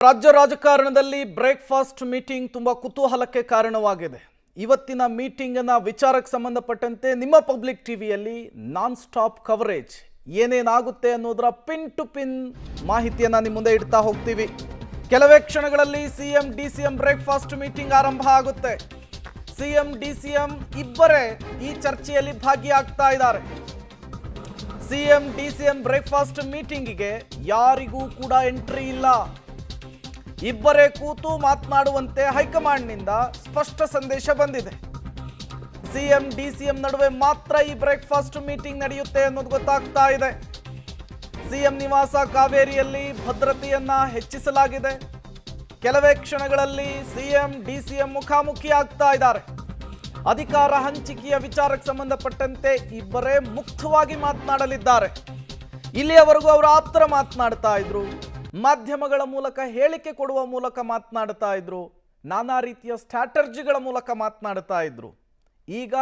ರಾಜ್ಯ ರಾಜಕಾರಣದಲ್ಲಿ breakfast meeting ತುಂಬಾ ಕುತೂಹಲಕ್ಕೆ ಕಾರಣವಾಗಿದೆ. ಇವತ್ತಿನ ಮೀಟಿಂಗ್ ಅನ್ನ ವಿಚಾರಕ್ಕೆ ಸಂಬಂಧಪಟ್ಟಂತೆ ನಿಮ್ಮ ಪಬ್ಲಿಕ್ ಟಿವಿಯಲ್ಲಿ ನಾನ್ ಸ್ಟಾಪ್ ಕವರೇಜ್ ಏನೇನಾಗುತ್ತೆ ಅನ್ನೋದರ ಪಿನ್ ಟು ಪಿನ್ ಮಾಹಿತಿಯನ್ನ ನಿಮ್ಮ ಮುಂದೆ ಇಡ್ತಾ ಹೋಗ್ತೀವಿ. ಕೆಲವೇ ಕ್ಷಣಗಳಲ್ಲಿ ಸಿಎಂ ಡಿಸಿಎಂ ಬ್ರೇಕ್ಫಾಸ್ಟ್ ಮೀಟಿಂಗ್ ಆರಂಭ ಆಗುತ್ತೆ. ಸಿಎಂ ಡಿಸಿಎಂ ಇಬ್ಬರೇ ಈ ಚರ್ಚೆಯಲ್ಲಿ ಭಾಗಿಯಾಗ್ತಾ ಇದ್ದಾರೆ. ಸಿಎಂ ಡಿಸಿಎಂ ಬ್ರೇಕ್ಫಾಸ್ಟ್ ಮೀಟಿಂಗಿಗೆ ಯಾರಿಗೂ ಕೂಡ ಎಂಟ್ರಿ ಇಲ್ಲ. ಇಬ್ಬರೇ ಕೂತು ಮಾತನಾಡುವಂತೆ ಹೈಕಮಾಂಡ್ನಿಂದ ಸ್ಪಷ್ಟ ಸಂದೇಶ ಬಂದಿದೆ. ಸಿಎಂ ಡಿಸಿಎಂ ನಡುವೆ ಮಾತ್ರ ಈ ಬ್ರೇಕ್ಫಾಸ್ಟ್ ಮೀಟಿಂಗ್ ನಡೆಯುತ್ತೆ ಅನ್ನೋದು ಗೊತ್ತಾಗ್ತಾ ಇದೆ. ಸಿಎಂ ನಿವಾಸ ಕಾವೇರಿಯಲ್ಲಿ ಭದ್ರತೆಯನ್ನ ಹೆಚ್ಚಿಸಲಾಗಿದೆ. ಕೆಲವೇ ಕ್ಷಣಗಳಲ್ಲಿ ಸಿಎಂ ಡಿಸಿಎಂ ಮುಖಾಮುಖಿ ಆಗ್ತಾ ಇದ್ದಾರೆ. ಅಧಿಕಾರ ಹಂಚಿಕೆಯ ವಿಚಾರಕ್ಕೆ ಸಂಬಂಧಪಟ್ಟಂತೆ ಇಬ್ಬರೇ ಮುಕ್ತವಾಗಿ ಮಾತನಾಡಲಿದ್ದಾರೆ. ಇಲ್ಲಿಯವರೆಗೂ ಅವರು ಆಪ್ತರ ಮಾತನಾಡ್ತಾ ಇದ್ರು, ಮಾಧ್ಯಮಗಳ ಮೂಲಕ ಹೇಳಿಕೆ ಕೊಡುವ ಮೂಲಕ ಮಾತನಾಡ್ತಾ ಇದ್ರು, ನಾನಾ ರೀತಿಯ ಸ್ಟ್ರಾಟರ್ಜಿಗಳ ಮೂಲಕ ಮಾತನಾಡ್ತಾ ಇದ್ರು. ಈಗ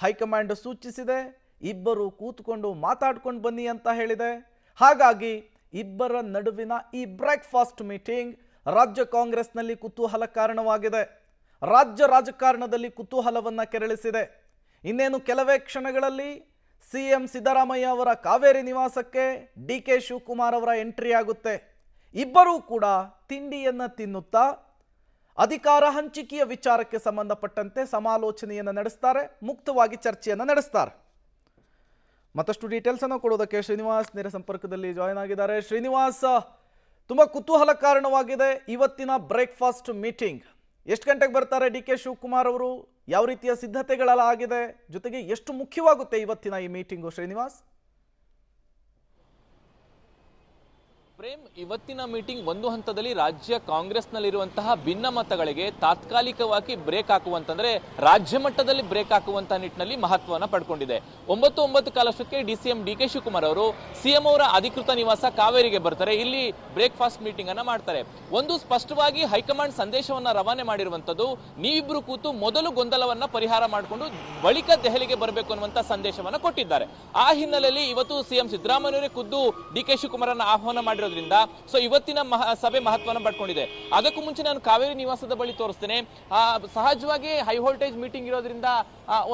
ಹೈಕಮಾಂಡ್ ಸೂಚಿಸಿದೆ, ಇಬ್ಬರು ಕೂತ್ಕೊಂಡು ಮಾತಾಡ್ಕೊಂಡು ಬನ್ನಿ ಅಂತ ಹೇಳಿದೆ. ಹಾಗಾಗಿ ಇಬ್ಬರ ನಡುವಿನ ಈ ಬ್ರೇಕ್ಫಾಸ್ಟ್ ಮೀಟಿಂಗ್ ರಾಜ್ಯ ಕಾಂಗ್ರೆಸ್ನಲ್ಲಿ ಕುತೂಹಲ ಕಾರಣವಾಗಿದೆ. ರಾಜ್ಯ ರಾಜಕಾರಣದಲ್ಲಿ ಕುತೂಹಲವನ್ನ ಕೆರಳಿಸಿದೆ. ಇನ್ನೇನು ಕೆಲವೇ ಕ್ಷಣಗಳಲ್ಲಿ ಸಿಎಂ ಸಿದ್ದರಾಮಯ್ಯ ಅವರ ಕಾವೇರಿ ನಿವಾಸಕ್ಕೆ ಡಿಕೆ ಶಿವಕುಮಾರ್ ಅವರ ಎಂಟ್ರಿ ಆಗುತ್ತೆ. ಇಬ್ಬರೂ ಕೂಡ ತಿಂಡಿಯನ್ನ ತಿನ್ನುತ್ತಾ ಅಧಿಕಾರ ಹಂಚಿಕೆಯ ವಿಚಾರಕ್ಕೆ ಸಂಬಂಧಪಟ್ಟಂತೆ ಸಮಾಲೋಚನೆಯನ್ನು ನಡೆಸ್ತಾರೆ, ಮುಕ್ತವಾಗಿ ಚರ್ಚೆಯನ್ನು ನಡೆಸ್ತಾರೆ. ಮತ್ತಷ್ಟು ಡೀಟೇಲ್ಸ್ ಅನ್ನು ಕೊಡೋದಕ್ಕೆ ಶ್ರೀನಿವಾಸ್ ನೇರ ಸಂಪರ್ಕದಲ್ಲಿ ಜಾಯಿನ್ ಆಗಿದ್ದಾರೆ. ಶ್ರೀನಿವಾಸ್, ತುಂಬಾ ಕುತೂಹಲ ಕಾರಣವಾಗಿದೆ ಇವತ್ತಿನ ಬ್ರೇಕ್ಫಾಸ್ಟ್ ಮೀಟಿಂಗ್. ಎಷ್ಟು ಗಂಟೆಗೆ ಬರ್ತಾರೆ ಡಿಕೆ ಶಿವಕುಮಾರ್ ಅವರು? ಯಾವ ರೀತಿಯ ಸಿದ್ಧತೆಗಳೆಲ್ಲ ಆಗಿದೆ? ಜೊತೆಗೆ ಎಷ್ಟು ಮುಖ್ಯವಾಗುತ್ತೆ ಇವತ್ತಿನ ಈ ಮೀಟಿಂಗು ಶ್ರೀನಿವಾಸ್? ಪ್ರೇಮ್, ಇವತ್ತಿನ ಮೀಟಿಂಗ್ ಒಂದು ಹಂತದಲ್ಲಿ ರಾಜ್ಯ ಕಾಂಗ್ರೆಸ್ನಲ್ಲಿರುವಂತಹ ಭಿನ್ನಮತಗಳಿಗೆ ತಾತ್ಕಾಲಿಕವಾಗಿ ಬ್ರೇಕ್ ಹಾಕುವಂತಂದ್ರೆ ರಾಜ್ಯ ಮಟ್ಟದಲ್ಲಿ ಬ್ರೇಕ್ ಹಾಕುವಂತಹ ನಿಟ್ಟಿನಲ್ಲಿ ಮಹತ್ವವನ್ನು ಪಡ್ಕೊಂಡಿದೆ. 9:09 ಕಾಲಷ್ಟಕ್ಕೆ ಡಿಸಿಎಂ ಡಿಕೆ ಶಿವಕುಮಾರ್ ಅವರು ಸಿಎಂ ಅವರ ಅಧಿಕೃತ ನಿವಾಸ ಕಾವೇರಿಗೆ ಬರ್ತಾರೆ. ಇಲ್ಲಿ ಬ್ರೇಕ್ಫಾಸ್ಟ್ ಮೀಟಿಂಗ್ ಅನ್ನ ಮಾಡ್ತಾರೆ. ಒಂದು ಸ್ಪಷ್ಟವಾಗಿ ಹೈಕಮಾಂಡ್ ಸಂದೇಶವನ್ನ ರವಾನೆ ಮಾಡಿರುವಂತದ್ದು, ನೀವಿಬ್ರು ಕೂತು ಮೊದಲು ಗೊಂದಲವನ್ನ ಪರಿಹಾರ ಮಾಡಿಕೊಂಡು ಬಳಿಕ ದೆಹಲಿಗೆ ಬರಬೇಕು ಅನ್ನುವಂತ ಸಂದೇಶವನ್ನ ಕೊಟ್ಟಿದ್ದಾರೆ. ಆ ಹಿನ್ನೆಲೆಯಲ್ಲಿ ಇವತ್ತು ಸಿಎಂ ಸಿದ್ದರಾಮಯ್ಯ ಖುದ್ದು ಡಿಕೆ ಶಿವಕುಮಾರ್ ಅನ್ನ ಆಹ್ವಾನ ಮಾಡಿರೋದ್ರಿಂದ ಸೊ ಇವತ್ತಿನ ಸಭೆ ಮಹತ್ವವನ್ನು ಪಡ್ಕೊಂಡಿದೆ. ಅದಕ್ಕೂ ಮುಂಚೆ ನಾನು ಕಾವೇರಿ ನಿವಾಸದ ಬಳಿ ತೋರಿಸ್ತೇನೆ. ಸಹಜವಾಗಿ ಹೈ ವೋಲ್ಟೇಜ್ ಮೀಟಿಂಗ್ ಇರೋದ್ರಿಂದ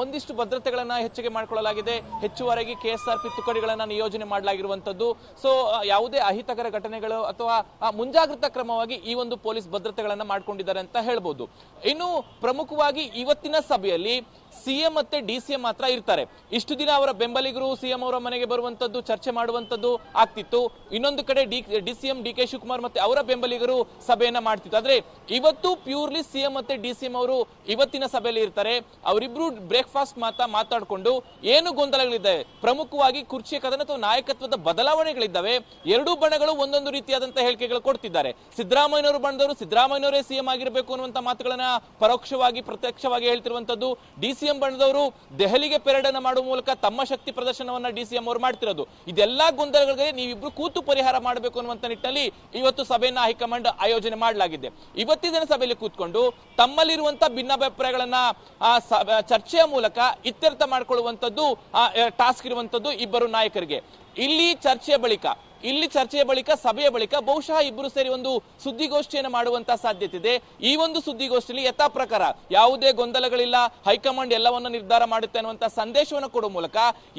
ಒಂದಿಷ್ಟು ಭದ್ರತೆಗಳನ್ನ ಹೆಚ್ಚಿಗೆ ಮಾಡಿಕೊಳ್ಳಲಾಗಿದೆ. ಹೆಚ್ಚುವರೆಗೆ ಕೆಎಸ್ಆರ್ಪಿ ತುಕಡಿಗಳನ್ನ ನಿಯೋಜನೆ ಮಾಡಲಾಗಿರುವಂತದ್ದು. ಸೊ ಯಾವುದೇ ಅಹಿತಕರ ಘಟನೆಗಳು ಅಥವಾ ಮುಂಜಾಗ್ರತಾ ಕ್ರಮವಾಗಿ ಈ ಒಂದು ಪೊಲೀಸ್ ಭದ್ರತೆಗಳನ್ನ ಮಾಡ್ಕೊಂಡಿದ್ದಾರೆ ಅಂತ ಹೇಳ್ಬೋದು. ಇನ್ನು ಪ್ರಮುಖವಾಗಿ ಇವತ್ತಿನ ಸಭೆಯಲ್ಲಿ ಸಿಎಂ ಮತ್ತೆ ಡಿಸಿಎಂ ಮಾತ್ರ ಇರ್ತಾರೆ. ಇಷ್ಟು ದಿನ ಅವರ ಬೆಂಬಲಿಗರು ಸಿಎಂ ಅವರ ಮನೆಗೆ ಬರುವಂತದ್ದು, ಚರ್ಚೆ ಮಾಡುವಂತದ್ದು ಆಗ್ತಿತ್ತು. ಇನ್ನೊಂದು ಕಡೆ ಡಿಸಿಎಂ ಡಿಕೆ ಶಿವಕುಮಾರ್ ಮತ್ತೆ ಅವರ ಬೆಂಬಲಿಗರು ಸಭೆಯನ್ನ ಮಾಡ್ತಿತ್ತು. ಆದ್ರೆ ಇವತ್ತು ಪ್ಯೂರ್ಲಿ ಸಿಎಂ ಮತ್ತೆ ಡಿಸಿಎಂ ಅವರು ಇವತ್ತಿನ ಸಭೆಯಲ್ಲಿ ಇರ್ತಾರೆ. ಅವರಿಬ್ರು ಬ್ರೇಕ್ಫಾಸ್ಟ್ ಮಾತಾಡಿಕೊಂಡು ಏನು ಗೊಂದಲಗಳಿದ್ದಾವೆ, ಪ್ರಮುಖವಾಗಿ ಕುರ್ಚಿಯ ಕದನ ಅಥವಾ ನಾಯಕತ್ವದ ಬದಲಾವಣೆಗಳಿದ್ದಾವೆ. ಎರಡೂ ಬಣಗಳು ಒಂದೊಂದು ರೀತಿಯಾದಂತಹ ಹೇಳಿಕೆಗಳು ಕೊಡ್ತಿದ್ದಾರೆ. ಸಿದ್ದರಾಮಯ್ಯನವರು ಬಣದವರು ಸಿದ್ದರಾಮಯ್ಯನವರೇ ಸಿಎಂ ಆಗಿರಬೇಕು ಅನ್ನುವಂತ ಮಾತುಗಳನ್ನ ಪರೋಕ್ಷವಾಗಿ ಪ್ರತ್ಯಕ್ಷವಾಗಿ ಹೇಳ್ತಿರುವಂತದ್ದು. ಡಿಸಿಎಂ ಬಣದವರು ದೆಹಲಿಗೆ ಪೆರೇಡ್ ಅನ್ನ ಮಾಡುವ ಮೂಲಕ ತಮ್ಮ ಶಕ್ತಿ ಪ್ರದರ್ಶನವನ್ನ ಡಿಸಿಎಂ ಅವರು ಮಾಡ್ತಿರೋದು. ಇದೆಲ್ಲಾ ಗೊಂದಲಗಳಿಗೆ ನೀವಿಬ್ರು ಕೂತು ಪರಿಹಾರ ಮಾಡಬೇಕು ಅನ್ನುವಂತ ನಿಟ್ಟಿನಲ್ಲಿ ಇವತ್ತು ಸಭೆಯನ್ನ ಹೈಕಮಾಂಡ್ ಆಯೋಜನೆ ಮಾಡಲಾಗಿದೆ. ಇವತ್ತಿನ ಸಭೆಯಲ್ಲಿ ಕೂತ್ಕೊಂಡು ತಮ್ಮಲ್ಲಿರುವಂತಹ ಭಿನ್ನಾಭಿಪ್ರಾಯಗಳನ್ನ ಚರ್ಚೆಯ ಮೂಲಕ ಇತ್ಯರ್ಥ ಮಾಡಿಕೊಳ್ಳುವಂತದ್ದು ಟಾಸ್ಕ್ ಇರುವಂತದ್ದು ಇಬ್ಬರು ನಾಯಕರಿಗೆ. ಇಲ್ಲಿ ಚರ್ಚೆಯ ಬಳಿಕ ಸಭೆಯ ಬಳಿಕ ಬಹುಶಃ ಇಬ್ಬರು ಸೇರಿ ಒಂದು ಸುದ್ದಿಗೋಷ್ಠಿಯನ್ನು ಮಾಡುವಂತಹ ಸಾಧ್ಯತೆ ಇದೆ. ಈ ಒಂದು ಸುದ್ದಿಗೋಷ್ಠಿಯಲ್ಲಿ ಯಥಾ ಪ್ರಕಾರ ಯಾವುದೇ ಗೊಂದಲಗಳಿಲ್ಲ, ಹೈಕಮಾಂಡ್ ಎಲ್ಲವನ್ನ ನಿರ್ಧಾರ ಮಾಡುತ್ತೆ ಅನ್ನುವಂತ ಸಂದೇಶವನ್ನು ಕೊಡುವ ಮೂಲಕ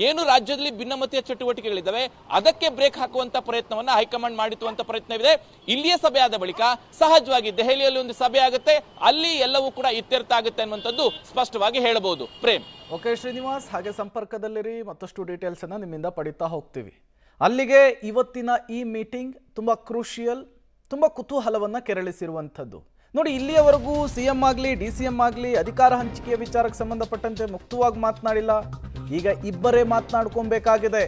ಏನು ರಾಜ್ಯದಲ್ಲಿ ಭಿನ್ನಮತೀಯ ಚಟುವಟಿಕೆಗಳಿದ್ದಾವೆ ಅದಕ್ಕೆ ಬ್ರೇಕ್ ಹಾಕುವಂತ ಪ್ರಯತ್ನವನ್ನ ಹೈಕಮಾಂಡ್ ಮಾಡಿಸುವಂತ ಪ್ರಯತ್ನವಿದೆ. ಇಲ್ಲಿಯ ಸಭೆ ಆದ ಬಳಿಕ ಸಹಜವಾಗಿ ದೆಹಲಿಯಲ್ಲಿ ಒಂದು ಸಭೆ ಆಗುತ್ತೆ, ಅಲ್ಲಿ ಎಲ್ಲವೂ ಕೂಡ ಇತ್ಯರ್ಥ ಆಗುತ್ತೆ ಅನ್ನುವಂಥದ್ದು ಸ್ಪಷ್ಟವಾಗಿ ಹೇಳಬಹುದು. ಪ್ರೇಮ್. ಓಕೆ ಶ್ರೀನಿವಾಸ್, ಹಾಗೆ ಸಂಪರ್ಕದಲ್ಲಿರಿ, ಮತ್ತಷ್ಟು ಡೀಟೇಲ್ಸ್ ಅನ್ನ ನಿಮ್ಮಿಂದ ಪಡಿತಾ ಹೋಗ್ತೀವಿ. ಅಲ್ಲಿಗೆ ಇವತ್ತಿನ ಈ ಮೀಟಿಂಗ್ ತುಂಬ ಕ್ರೂಷಿಯಲ್, ತುಂಬ ಕುತೂಹಲವನ್ನು ಕೆರಳಿಸಿರುವಂಥದ್ದು. ನೋಡಿ, ಇಲ್ಲಿಯವರೆಗೂ ಸಿಎಂ ಆಗಲಿ ಡಿಸಿಎಂ ಆಗಲಿ ಅಧಿಕಾರ ಹಂಚಿಕೆಯ ವಿಚಾರಕ್ಕೆ ಸಂಬಂಧಪಟ್ಟಂತೆ ಮುಕ್ತವಾಗಿ ಮಾತನಾಡಿಲ್ಲ. ಈಗ ಇಬ್ಬರೇ ಮಾತನಾಡ್ಕೊಬೇಕಾಗಿದೆ.